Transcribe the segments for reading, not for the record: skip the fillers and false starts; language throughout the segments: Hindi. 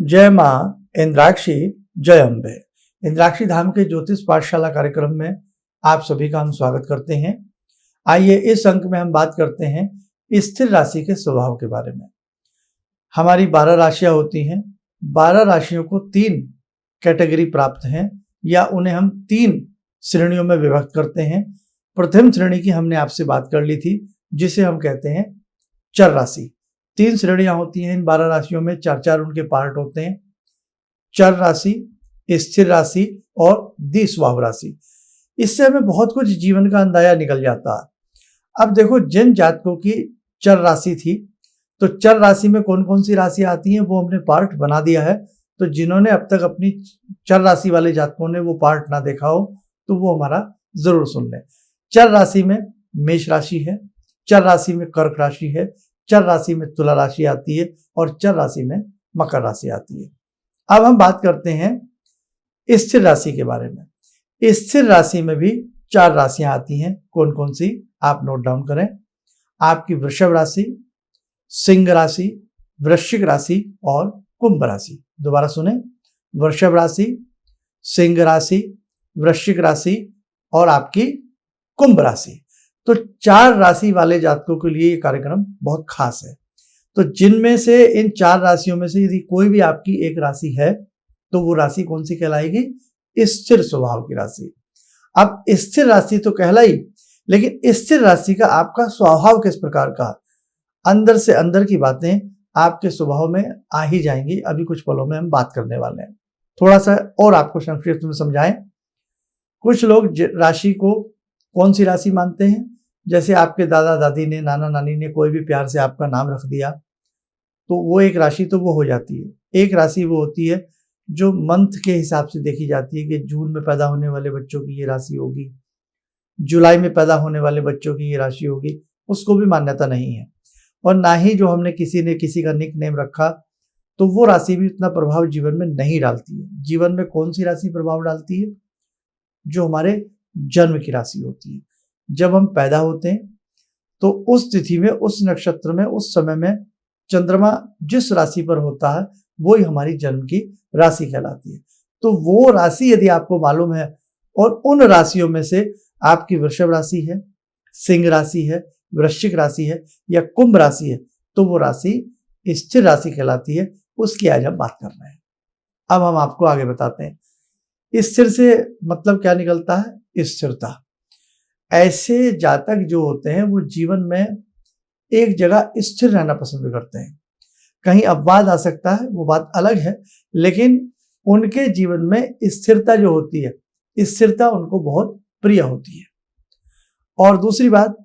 जय माँ इंद्राक्षी, जय अम्बे। इंद्राक्षी धाम के ज्योतिष पाठशाला कार्यक्रम में आप सभी का हम स्वागत करते हैं। आइए इस अंक में हम बात करते हैं स्थिर राशि के स्वभाव के बारे में। हमारी 12 राशियां होती हैं। 12 राशियों को 3 कैटेगरी प्राप्त हैं या उन्हें हम 3 श्रेणियों में विभक्त करते हैं। प्रथम श्रेणी की हमने आपसे बात कर ली थी, जिसे हम कहते हैं चर राशि। 3 श्रेणियां होती हैं इन 12 राशियों में, 4 उनके पार्ट होते हैं। चर राशि, स्थिर राशि और द्विस्वभाव राशि। इससे हमें बहुत कुछ जीवन का अंदाजा निकल जाता है। अब देखो, जिन जातकों की चर राशि थी, तो चर राशि में कौन कौन सी राशि आती हैं वो हमने पार्ट बना दिया है। तो जिन्होंने अब तक अपनी चर राशि वाले जातकों ने वो पार्ट ना देखा हो तो वो हमारा जरूर सुन लें। चर राशि में मेष राशि है, चर राशि में कर्क राशि है, चर राशि में तुला राशि आती है और चर राशि में मकर राशि आती है। अब हम बात करते हैं स्थिर राशि के बारे में। स्थिर राशि में भी 4 राशियां आती हैं। कौन कौन सी, आप नोट डाउन करें। आपकी वृषभ राशि, सिंह राशि, वृश्चिक राशि और कुंभ राशि। दोबारा सुने, वृषभ राशि, सिंह राशि, वृश्चिक राशि और आपकी कुंभ राशि। तो 4 राशि वाले जातकों के लिए ये कार्यक्रम बहुत खास है। तो जिनमें से इन 4 राशियों में से यदि कोई भी आपकी एक राशि है तो वो राशि कौन सी कहलाएगी? स्थिर स्वभाव की राशि। अब स्थिर राशि तो कहलाई, लेकिन स्थिर राशि का आपका स्वभाव किस प्रकार का, अंदर से अंदर की बातें आपके स्वभाव में आ ही जाएंगी। अभी कुछ पलों में हम बात करने वाले हैं। थोड़ा सा और आपको संक्षिप्त में समझाएं। कुछ लोग राशि को कौन सी राशि मानते हैं? जैसे आपके दादा दादी ने, नाना नानी ने कोई भी प्यार से आपका नाम रख दिया तो वो एक राशि तो वो हो जाती है। एक राशि वो होती है जो मंथ के हिसाब से देखी जाती है कि जून में पैदा होने वाले बच्चों की ये राशि होगी, जुलाई में पैदा होने वाले बच्चों की ये राशि होगी। उसको भी मान्यता नहीं है। और ना ही जो हमने किसी का निक नेम रखा तो वो राशि भी उतना प्रभाव जीवन में नहीं डालती है। जीवन में कौन सी राशि प्रभाव डालती है? जो हमारे जन्म की राशि होती है। जब हम पैदा होते हैं तो उस तिथि में, उस नक्षत्र में, उस समय में चंद्रमा जिस राशि पर होता है वो ही हमारी जन्म की राशि कहलाती है। तो वो राशि यदि आपको मालूम है और उन राशियों में से आपकी वृषभ राशि है, सिंह राशि है, वृश्चिक राशि है या कुंभ राशि है, तो वो राशि स्थिर राशि कहलाती है। उसकी आज हम बात कर रहे हैं। अब हम आपको आगे बताते हैं। स्थिर से मतलब क्या निकलता है? स्थिरता। ऐसे जातक जो होते हैं वो जीवन में एक जगह स्थिर रहना पसंद करते हैं। कहीं अपवाद आ सकता है, वो बात अलग है, लेकिन उनके जीवन में स्थिरता जो होती है, स्थिरता उनको बहुत प्रिय होती है। और दूसरी बात,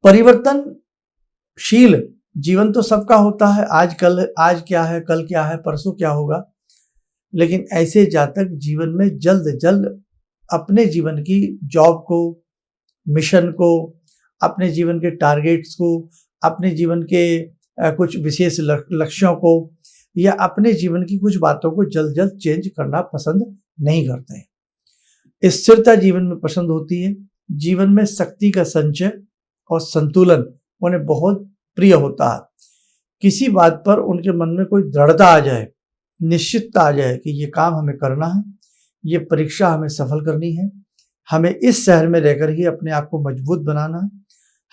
परिवर्तनशील जीवन तो सबका होता है। आज क्या है, कल क्या है, परसों क्या होगा। लेकिन ऐसे जातक जीवन में जल्द जल्द अपने जीवन की जॉब को, मिशन को, अपने जीवन के टारगेट्स को, अपने जीवन के कुछ विशेष लक्ष्यों को या अपने जीवन की कुछ बातों को जल्द जल्द चेंज करना पसंद नहीं करते हैं। स्थिरता जीवन में पसंद होती है। जीवन में शक्ति का संचय और संतुलन उन्हें बहुत प्रिय होता है। किसी बात पर उनके मन में कोई दृढ़ता आ जाए, निश्चितता आ जाए कि ये काम हमें करना है, ये परीक्षा हमें सफल करनी है, हमें इस शहर में रहकर ही अपने आप को मजबूत बनाना है,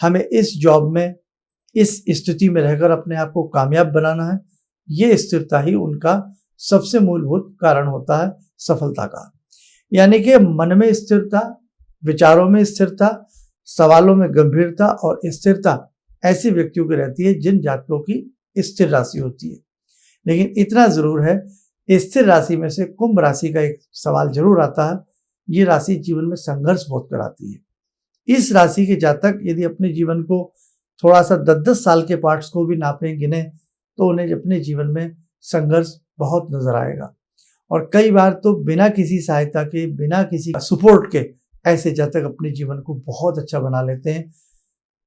हमें इस जॉब में, इस स्थिति में रहकर अपने आप को कामयाब बनाना है। ये स्थिरता ही उनका सबसे मूलभूत कारण होता है सफलता का। यानी कि मन में स्थिरता, विचारों में स्थिरता, सवालों में गंभीरता और स्थिरता ऐसे व्यक्तियों की रहती है जिन जातकों की स्थिर राशि होती है। लेकिन इतना जरूर है, स्थिर राशि में से कुंभ राशि का एक सवाल जरूर आता है। ये राशि जीवन में संघर्ष बहुत कराती है। इस राशि के जातक यदि अपने जीवन को थोड़ा सा 10-10 साल के पार्ट्स को भी नापें, गिने, तो उन्हें अपने जीवन में संघर्ष बहुत नजर आएगा। और कई बार तो बिना किसी सहायता के, बिना किसी सपोर्ट के ऐसे जातक अपने जीवन को बहुत अच्छा बना लेते हैं।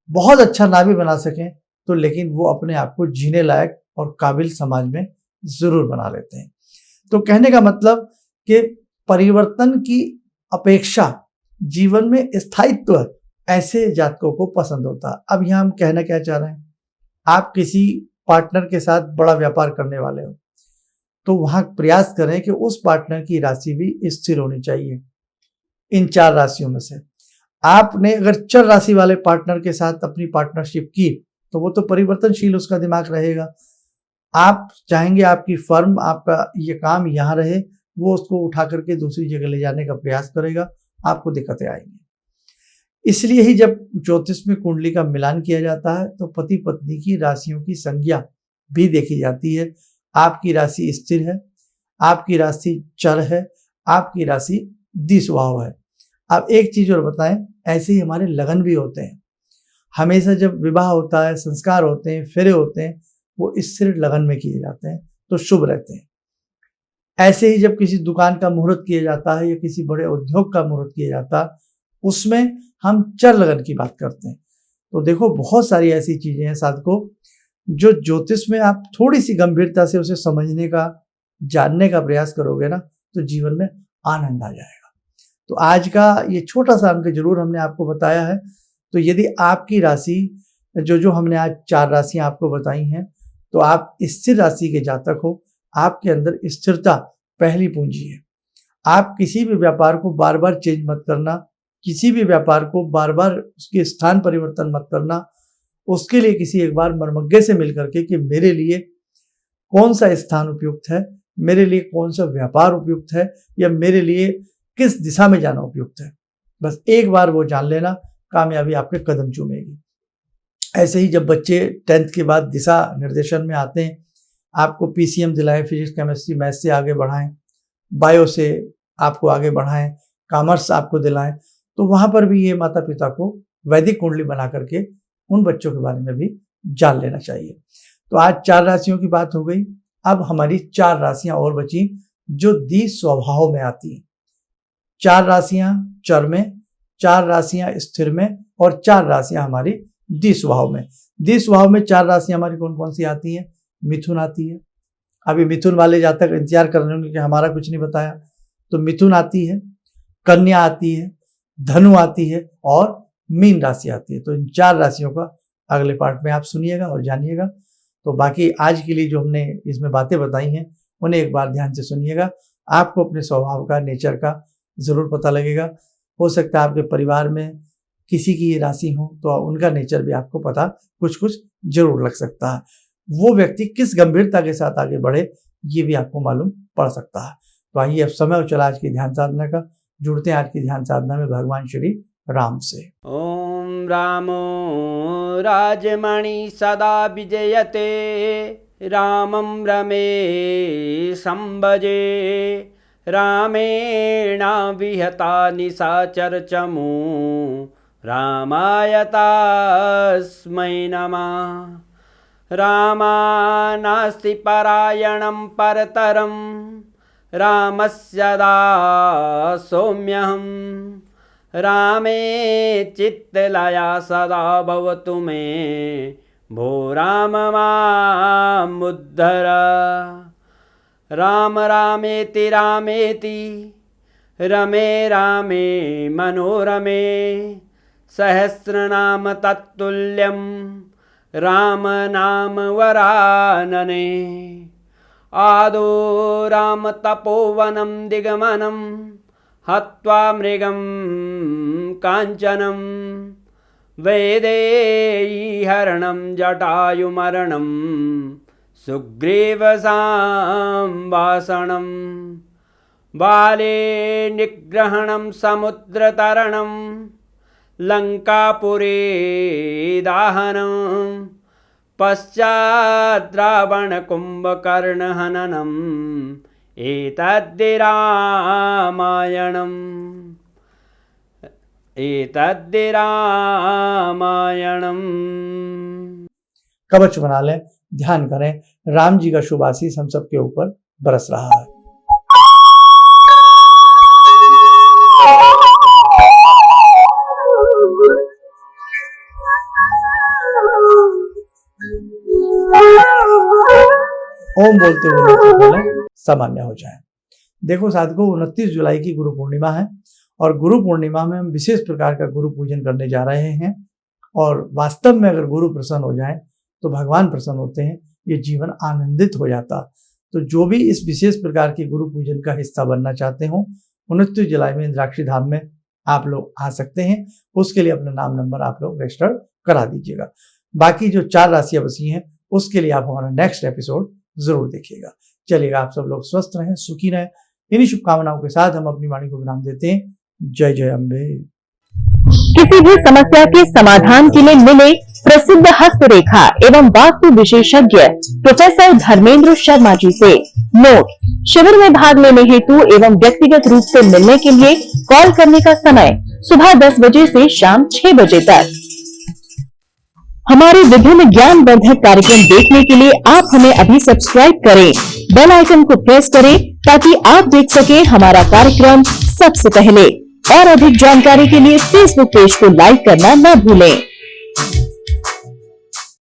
बहुत अच्छा ना भी बना सकें तो लेकिन वो अपने आप को जीने लायक और काबिल समाज में जरूर बना लेते हैं। तो कहने का मतलब कि परिवर्तन की अपेक्षा जीवन में स्थायित्व ऐसे जातकों को पसंद होता है। अब यहाँ हम कहना क्या चाह रहे हैं? आप किसी पार्टनर के साथ बड़ा व्यापार करने वाले हो, तो वहां प्रयास करें कि उस पार्टनर की राशि भी स्थिर होनी चाहिए। इन 4 राशियों में से आपने अगर चर राशि वाले पार्टनर के साथ अपनी पार्टनरशिप की तो वो तो परिवर्तनशील उसका दिमाग रहेगा। आप चाहेंगे आपकी फर्म, आपका ये काम यहाँ रहे, वो उसको उठा करके दूसरी जगह ले जाने का प्रयास करेगा, आपको दिक्कतें आएंगी। इसलिए ही जब ज्योतिष में कुंडली का मिलान किया जाता है तो पति पत्नी की राशियों की संज्ञा भी देखी जाती है। आपकी राशि स्थिर है, आपकी राशि चर है, आपकी राशि द्विस्वभाव है। अब एक चीज और बताएं, ऐसे ही हमारे लगन भी होते हैं। हमेशा जब विवाह होता है, संस्कार होते हैं, फेरे होते हैं, वो स्थिर लगन में किए जाते हैं तो शुभ रहते हैं। ऐसे ही जब किसी दुकान का मुहूर्त किया जाता है या किसी बड़े उद्योग का मुहूर्त किया जाता है, उसमें हम चर लगन की बात करते हैं। तो देखो, बहुत सारी ऐसी चीजें हैं साधकों, जो ज्योतिष में आप थोड़ी सी गंभीरता से उसे समझने का, जानने का प्रयास करोगे ना, तो जीवन में आनंद आ जाएगा। तो आज का ये छोटा सा अंक जरूर हमने आपको बताया है। तो यदि आपकी राशि जो हमने आज 4 राशियां आपको बताई हैं, तो आप स्थिर राशि के जातक हो। आपके अंदर स्थिरता पहली पूंजी है। आप किसी भी व्यापार को बार बार चेंज मत करना, किसी भी व्यापार को बार बार उसके स्थान परिवर्तन मत करना। उसके लिए किसी एक बार मर्मज्ञ से मिल करके कि मेरे लिए कौन सा स्थान उपयुक्त है, मेरे लिए कौन सा व्यापार उपयुक्त है, या मेरे लिए किस दिशा में जाना उपयुक्त है, बस एक बार वो जान लेना, कामयाबी आपके कदम चूमेगी। ऐसे ही जब बच्चे 10th के बाद दिशा निर्देशन में आते हैं, आपको पीसीएम दिलाएं, फिजिक्स केमिस्ट्री मैथ से आगे बढ़ाएं, बायो से आपको आगे बढ़ाएं, कॉमर्स आपको दिलाएं, तो वहां पर भी ये माता पिता को वैदिक कुंडली बना करके उन बच्चों के बारे में भी जान लेना चाहिए। तो आज 4 राशियों की बात हो गई। अब हमारी 4 राशियां और बची जो द्विस्वभाव में आती हैं। 4 राशियां चर में, 4 राशियां स्थिर में और 4 राशियां हमारी द्विस्वभाव में। द्विस्वभाव में 4 राशियां हमारी कौन कौन सी आती हैं? मिथुन आती है। अभी मिथुन वाले जातक इंतजार कर रहे होंगे कि हमारा कुछ नहीं बताया, तो मिथुन आती है, कन्या आती है, धनु आती है और मीन राशि आती है। तो इन 4 राशियों का अगले पार्ट में आप सुनिएगा और जानिएगा। तो बाकी आज के लिए जो हमने इसमें बातें बताई हैं उन्हें एक बार ध्यान से सुनिएगा। आपको अपने स्वभाव का, नेचर का जरूर पता लगेगा। हो सकता है आपके परिवार में किसी की ये राशि हो तो उनका नेचर भी आपको पता कुछ कुछ जरूर लग सकता है। वो व्यक्ति किस गंभीरता के साथ आगे बढ़े ये भी आपको मालूम पड़ सकता है। तो आइए अब समय हो चला आज की ध्यान साधना का। जुड़ते हैं आज की ध्यान साधना में भगवान श्री राम से। ओम रामो राजमणि सदा विजयते, रामं रमे संभजे, रामेण विहता निशाचरचमू, रामाय तस्मै नमः। रामानास्ति परायणं परतरं, रामस्य दासोऽम्यहम्। रामे चित्तलया सदा भवतु मे, भो राम मामुद्धर। राम रामेति रामेति, रमे रामे मनोरमे, सहस्रनाम तत्तुल्यं, राम नाम वरानने। आदो राम तपोवनं दिगमनं, हत्वा मृगं काञ्चनं, वैदेहीहरणं जटायुमरणं, सुग्रीवसंभाषणं, बाले निग्रहणं समुद्रतरणं, लङ्कापुरे दाहनं, पश्चात् रावणकुम्भकर्णहननं, एतद्धि रामायणम्। कवच बना लें, ध्यान करें, राम जी का शुभ आशीष हम सबके ऊपर बरस रहा है। ओम बोलते हुए सामान्य हो जाए। देखो साधकों, 29 जुलाई की गुरु पूर्णिमा है और गुरु पूर्णिमा में हम विशेष प्रकार का गुरु पूजन करने जा रहे हैं। और वास्तव में अगर गुरु प्रसन्न हो जाए तो भगवान प्रसन्न होते हैं, ये जीवन आनंदित हो जाता। तो जो भी इस विशेष प्रकार के गुरु पूजन का हिस्सा बनना चाहते हो 29 जुलाई में इंद्राक्षी धाम में आप लोग आ सकते हैं। उसके लिए अपना नाम नंबर आप लोग रजिस्टर करा दीजिएगा। बाकी जो 4 राशियां बची हैं उसके लिए आप हमारा नेक्स्ट एपिसोड जरूर देखिएगा। चलिएगा, आप सब लोग स्वस्थ रहें, सुखी रहें। इन्हीं शुभकामनाओं के साथ हम अपनी वाणी को विराम देते हैं। जय जय अम्बे। किसी भी समस्या के समाधान के लिए मिले प्रसिद्ध हस्तरेखा एवं वास्तु विशेषज्ञ प्रोफेसर धर्मेंद्र शर्मा जी से। नोट: शिविर में भाग लेने हेतु एवं व्यक्तिगत रूप से मिलने के लिए कॉल करने का समय सुबह 10 बजे से शाम 6 बजे तक। हमारे विभिन्न ज्ञानवर्धक कार्यक्रम देखने के लिए आप हमें अभी सब्सक्राइब करें, बेल आइकन को प्रेस करें ताकि आप देख सकें हमारा कार्यक्रम सबसे पहले। और अधिक जानकारी के लिए फेसबुक पेज को लाइक करना न भूलें।